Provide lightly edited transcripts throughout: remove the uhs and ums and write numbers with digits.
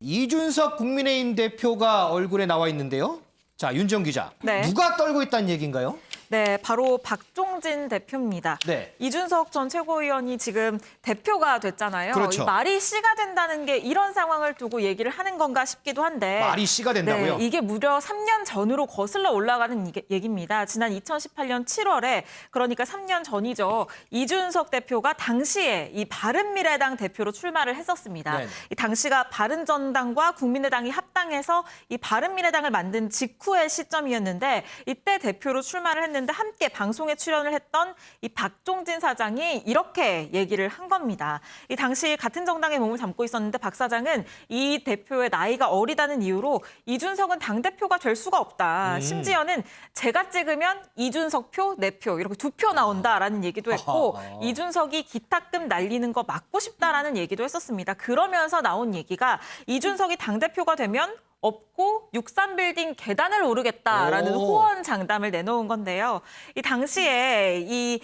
이준석 국민의힘 대표가 얼굴에 나와 있는데요. 자, 윤정 기자. 네. 누가 떨고 있다는 얘기인가요? 네, 바로 박종진 대표입니다. 네. 이준석 전 최고위원이 지금 대표가 됐잖아요. 그렇죠. 이 말이 씨가 된다는 게 이런 상황을 두고 얘기를 하는 건가 싶기도 한데. 말이 씨가 된다고요? 네, 이게 무려 3년 전으로 거슬러 올라가는 얘기입니다. 지난 2018년 7월에 그러니까 3년 전이죠. 이준석 대표가 당시에 이 바른미래당 대표로 출마를 했었습니다. 네. 이 당시가 바른정당과 국민의당이 합당해서 이 바른미래당을 만든 직후의 시점이었는데 이때 대표로 출마를 했는데 함께 방송에 출연을 했던 이 박종진 사장이 이렇게 얘기를 한 겁니다. 이 당시 같은 정당에 몸을 담고 있었는데 박 사장은 이 대표의 나이가 어리다는 이유로 이준석은 당대표가 될 수가 없다. 심지어는 제가 찍으면 이준석 표, 내 표 이렇게 2표 나온다라는 얘기도 했고 이준석이 기탁금 날리는 거 막고 싶다라는 얘기도 했었습니다. 그러면서 나온 얘기가 이준석이 당대표가 되면 업고 63빌딩 계단을 오르겠다라는 호언장담을 내놓은 건데요. 이 당시에 이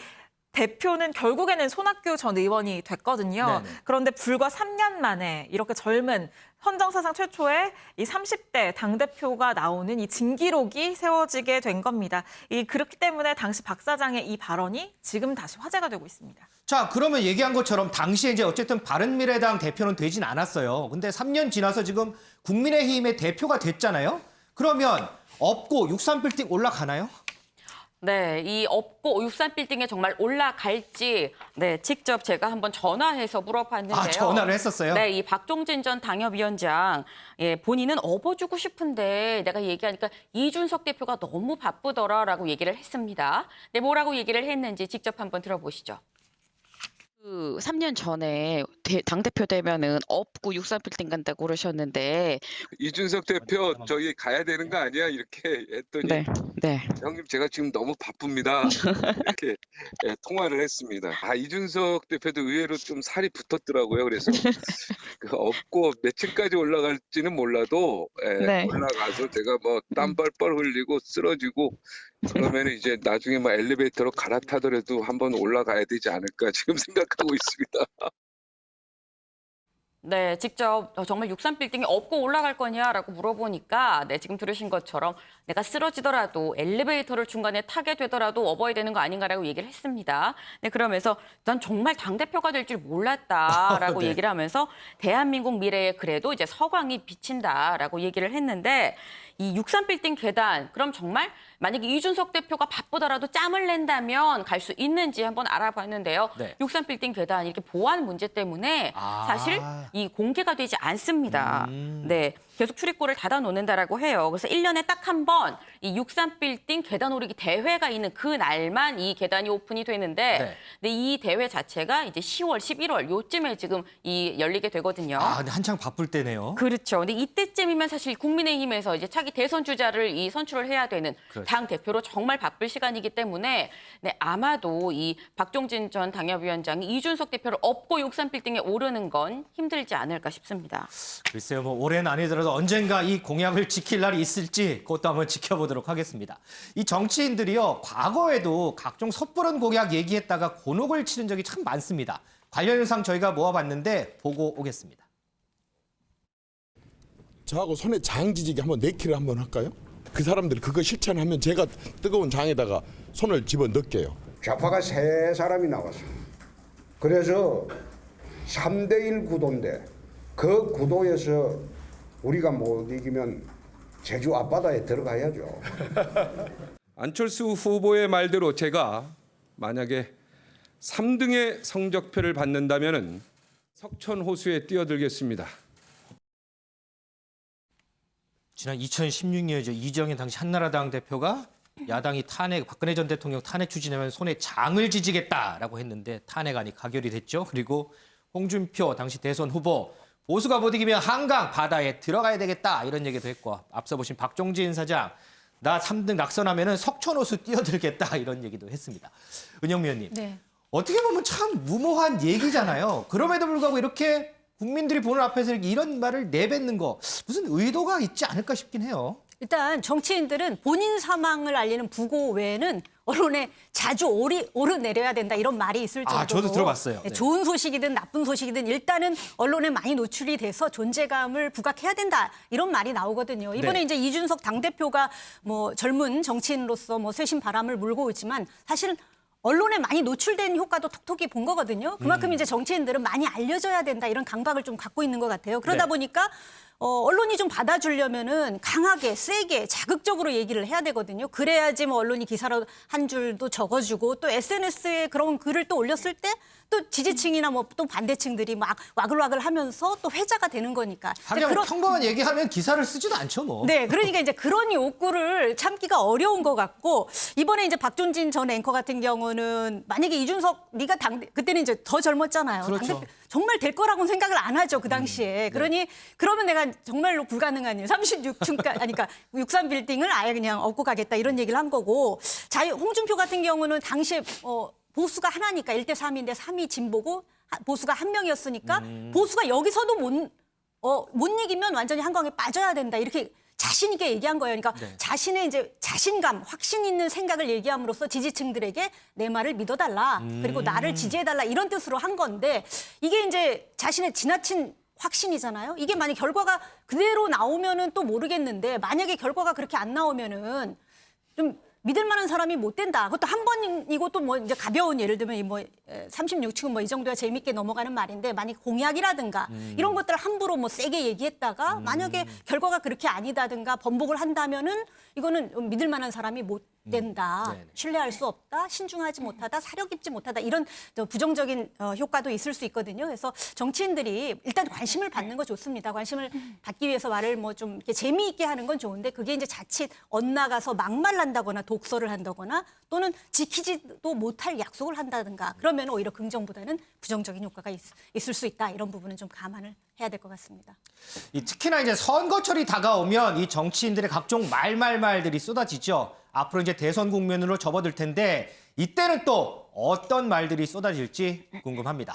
대표는 결국에는 손학규 전 의원이 됐거든요. 네네. 그런데 불과 3년 만에 이렇게 젊은 헌정사상 최초의 이 30대 당대표가 나오는 이 진기록이 세워지게 된 겁니다. 그렇기 때문에 당시 박 사장의 이 발언이 지금 다시 화제가 되고 있습니다. 자, 그러면 얘기한 것처럼 당시에 이제 어쨌든 바른미래당 대표는 되진 않았어요. 근데 3년 지나서 지금 국민의힘의 대표가 됐잖아요. 그러면 업고 63빌딩 올라가나요? 네, 이 업고 63빌딩에 정말 올라갈지 직접 제가 한번 전화해서 물어봤는데요. 아, 전화를 했었어요? 네, 이 박종진 전 당협위원장 본인은 업어주고 싶은데 내가 얘기하니까 이준석 대표가 너무 바쁘더라라고 얘기를 했습니다. 네, 뭐라고 얘기를 했는지 직접 한번 들어보시죠. 그 3년 전에 당대표 되면은 업고 63빌딩 간다고 그러셨는데 이준석 대표 저기 가야 되는 거 아니야? 이렇게 했더니 네. 형님 제가 지금 너무 바쁩니다. 이렇게 통화를 했습니다. 이준석 대표도 의외로 좀 살이 붙었더라고요. 그래서 그 업고 며칠까지 올라갈지는 몰라도 네. 올라가서 제가 뭐 땀 뻘뻘 흘리고 쓰러지고 그러면 이제 나중에 뭐 엘리베이터로 갈아타더라도 한번 올라가야 되지 않을까 지금 생각하고 있습니다. 네, 직접 정말 63빌딩에 업고 올라갈 거냐라고 물어보니까 지금 들으신 것처럼 내가 쓰러지더라도 엘리베이터를 중간에 타게 되더라도 업어야 되는 거 아닌가라고 얘기를 했습니다. 네, 그러면서 난 정말 당대표가 될 줄 몰랐다라고 네. 얘기를 하면서 대한민국 미래에 그래도 이제 서광이 비친다라고 얘기를 했는데 이 63빌딩 계단 그럼 정말 만약에 이준석 대표가 바쁘더라도 짬을 낸다면 갈 수 있는지 한번 알아봤는데요. 네. 63빌딩 계단 이렇게 보안 문제 때문에 사실 이 공개가 되지 않습니다. 네, 계속 출입구를 닫아 놓는다라고 해요. 그래서 1년에 딱 한 번 이 63빌딩 계단 오르기 대회가 있는 그 날만 이 계단이 오픈이 되는데 근데 이 대회 자체가 이제 10월, 11월 요쯤에 지금 열리게 되거든요. 근데 한창 바쁠 때네요. 그렇죠. 근데 이때쯤이면 사실 국민의힘에서 이제 차기 대선 주자를 선출을 해야 되는 그렇죠. 당 대표로 정말 바쁠 시간이기 때문에 아마도 이 박종진 전 당협위원장이 이준석 대표를 업고 63빌딩에 오르는 건 힘들지 않을까 싶습니다. 글쎄요, 뭐 올해는 아니더라도 언젠가 이 공약을 지킬 날이 있을지 그것도 한번 지켜보도록 하겠습니다. 이 정치인들이요, 과거에도 각종 섣부른 공약 얘기했다가 곤혹을 치른 적이 참 많습니다. 관련 영상 저희가 모아봤는데 보고 오겠습니다. 저하고 손에 장 지지기 한번 내키를 한번 할까요? 그 사람들이 그거 실천하면 제가 뜨거운 장에다가 손을 집어 넣을게요. 좌파가 세 사람이 나왔어. 그래서 3대1 구도인데 그 구도에서 우리가 못 이기면 제주 앞바다에 들어가야죠. 안철수 후보의 말대로 제가 만약에 3등의 성적표를 받는다면은 석천 호수에 뛰어들겠습니다. 지난 2016년이죠. 이정현 당시 한나라당 대표가 야당이 박근혜 전 대통령 탄핵 추진하면 손에 장을 지지겠다라고 했는데 탄핵안이 가결이 됐죠. 그리고 홍준표 당시 대선 후보 보수가 못 이기면 한강 바다에 들어가야 되겠다 이런 얘기도 했고 앞서 보신 박종진 사장 나 3등 낙선하면은 석촌호수 뛰어들겠다 이런 얘기도 했습니다. 은영미 의원님. 네. 어떻게 보면 참 무모한 얘기잖아요. 그럼에도 불구하고 이렇게 국민들이 보는 앞에서 이런 말을 내뱉는 거 무슨 의도가 있지 않을까 싶긴 해요. 일단 정치인들은 본인 사망을 알리는 부고 외에는 언론에 자주 오르내려야 된다 이런 말이 있을 정도로 저도 들어봤어요. 네. 좋은 소식이든 나쁜 소식이든 일단은 언론에 많이 노출이 돼서 존재감을 부각해야 된다 이런 말이 나오거든요. 이번에 네. 이제 이준석 당대표가 뭐 젊은 정치인으로서 뭐 쇄신 바람을 물고 있지만 사실은 언론에 많이 노출된 효과도 톡톡히 본 거거든요. 그만큼 이제 정치인들은 많이 알려져야 된다 이런 강박을 좀 갖고 있는 것 같아요. 그러다 네. 보니까 언론이 좀 받아주려면은 강하게, 세게, 자극적으로 얘기를 해야 되거든요. 그래야지 뭐 언론이 기사로 한 줄도 적어주고 또 SNS에 그런 글을 또 올렸을 때 또 지지층이나 뭐 또 반대층들이 막 와글와글 하면서 또 회자가 되는 거니까. 하긴 평범한 얘기하면 기사를 쓰지도 않죠, 뭐. 네, 그러니까 이제 그런 욕구를 참기가 어려운 것 같고 이번에 이제 박종진 전 앵커 같은 경우는 만약에 이준석 네가 그때는 이제 더 젊었잖아요. 그렇죠. 당대표 정말 될 거라고는 생각을 안 하죠 그 당시에. 그러니 그러면 내가 정말로 불가능한 일 36층까지 아니 그러니까 63 빌딩을 아예 그냥 얻고 가겠다 이런 얘기를 한 거고 홍준표 같은 경우는 당시에 보수가 하나니까 1대 3인데 3이 진보고 보수가 한 명이었으니까 보수가 여기서도 못 이기면 완전히 한강에 빠져야 된다 이렇게 자신 있게 얘기한 거예요. 그러니까 네. 자신의 이제 자신감, 확신 있는 생각을 얘기함으로써 지지층들에게 내 말을 믿어달라. 그리고 나를 지지해달라 이런 뜻으로 한 건데 이게 이제 자신의 지나친 확신이잖아요. 이게 만약 결과가 그대로 나오면은 또 모르겠는데 만약에 결과가 그렇게 안 나오면은 좀 믿을 만한 사람이 못 된다. 그것도 한 번이고 또 뭐 이제 가벼운 예를 들면 뭐 36층은 뭐 이 정도야 재밌게 넘어가는 말인데 만약 공약이라든가 이런 것들을 함부로 뭐 세게 얘기했다가 만약에 결과가 그렇게 아니다든가 번복을 한다면은 이거는 믿을 만한 사람이 못 된다. 네네. 신뢰할 수 없다. 신중하지 못하다. 사려 깊지 못하다. 이런 부정적인 효과도 있을 수 있거든요. 그래서 정치인들이 일단 관심을 받는 거 좋습니다. 관심을 받기 위해서 말을 뭐 좀 이렇게 재미있게 하는 건 좋은데 그게 이제 자칫 엇나가서 막말한다거나 독설을 한다거나 또는 지키지도 못할 약속을 한다든가 그러면 오히려 긍정보다는 부정적인 효과가 있을 수 있다. 이런 부분은 좀 감안을 해야 될 것 같습니다. 특히나 이제 선거철이 다가오면 이 정치인들의 각종 말들이 쏟아지죠. 앞으로 이제 대선 국면으로 접어들 텐데 이때는 또 어떤 말들이 쏟아질지 궁금합니다.